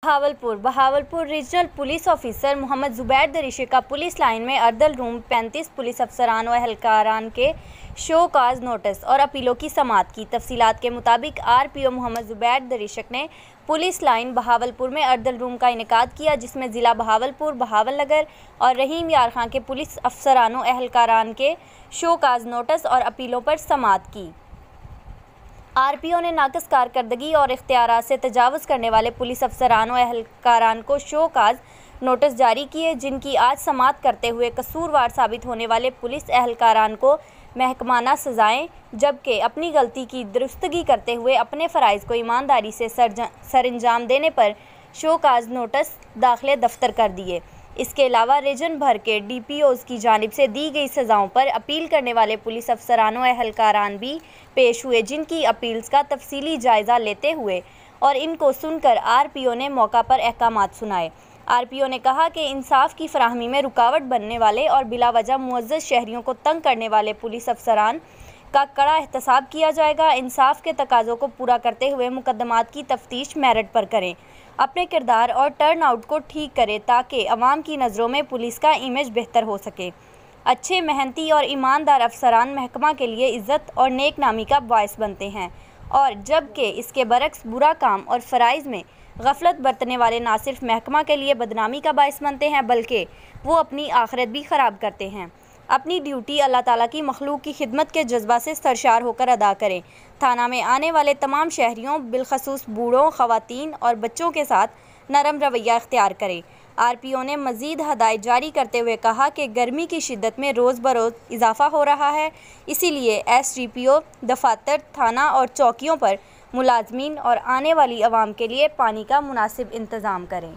Bahawalpur regional police officer Mohammad Zubair Darishe का police line में अर्दल room 35 police अफसरान व एहलकारान के शो काज नोटिस और अपीलों की समाअत की। तफसीलात के मुताबिक RPO मोहम्मद जुबैर दरिशक ने पुलिस लाइन बहावलपुर में अर्दल रूम का इनेकाद किया, जिसमें ज़िला बहावलपुर, बहावलनगर और रहीम यार खां के पुलिस अफसरानों एहलकारान के शो काज नोटिस और अपीलों पर समाअत की। RPO ने नाक़िस कारकर्दगी और इख्तियारात से तजावुज़ करने वाले पुलिस अफसरान व एहलकारान को शो काज नोटिस जारी किए, जिनकी आज समाअत करते हुए कसूरवार साबित होने वाले पुलिस एहलकारान को महकमाना सज़ाएँ, जबकि अपनी गलती की दुरुस्तगी करते हुए अपने फ़राइज़ को ईमानदारी से सरअंजाम देने पर शो काज नोटिस दाखिले दफ्तर कर दिए। इसके अलावा रीजन भर के DPOs की जानिब से दी गई सज़ाओं पर अपील करने वाले पुलिस अफसरानों एहलकारान भी पेश हुए, जिनकी अपील्स का तफसीली जायज़ा लेते हुए और इनको सुनकर RPO ने मौका पर अहकामात सुनाए। RPO ने कहा कि इंसाफ की फराहमी में रुकावट बनने वाले और बिलावजह मुअज़्ज़ज़ शहरियों को तंग करने वाले पुलिस अफसरान का कड़ा एहतसाब किया जाएगा। इंसाफ के तकाज़ों को पूरा करते हुए मुकदमात की तफ्तीश मेरिट पर करें, अपने किरदार और टर्न आउट को ठीक करें ताकि अवाम की नज़रों में पुलिस का इमेज बेहतर हो सके। अच्छे, मेहनती और ईमानदार अफसरान महकमा के लिए इज़्ज़त और नेक नामी का बायस बनते हैं, और जबकि इसके बरक्स बुरा काम और फ़राइज़ में गफलत बरतने वाले ना सिर्फ महकमा के लिए बदनामी का बायस बनते हैं, बल्कि वो अपनी आखिरत भी ख़राब करते हैं। अपनी ड्यूटी अल्लाह ताला की मखलूक की खिदमत के जज्बा से सरशार होकर अदा करें। थाना में आने वाले तमाम शहरियों, बिलखसूस बूढ़ों, ख़वातीन और बच्चों के साथ नरम रवैया इख्तियार करें। RPO ने मज़ीद हदायत जारी करते हुए कहा कि गर्मी की शिद्दत में रोज़ बरोज़ इजाफ़ा हो रहा है, इसीलिए SDPO दफातर, थाना और चौकियों पर मुलाजमीन और आने वाली आवाम के लिए पानी का मुनासिब इंतज़ाम करें।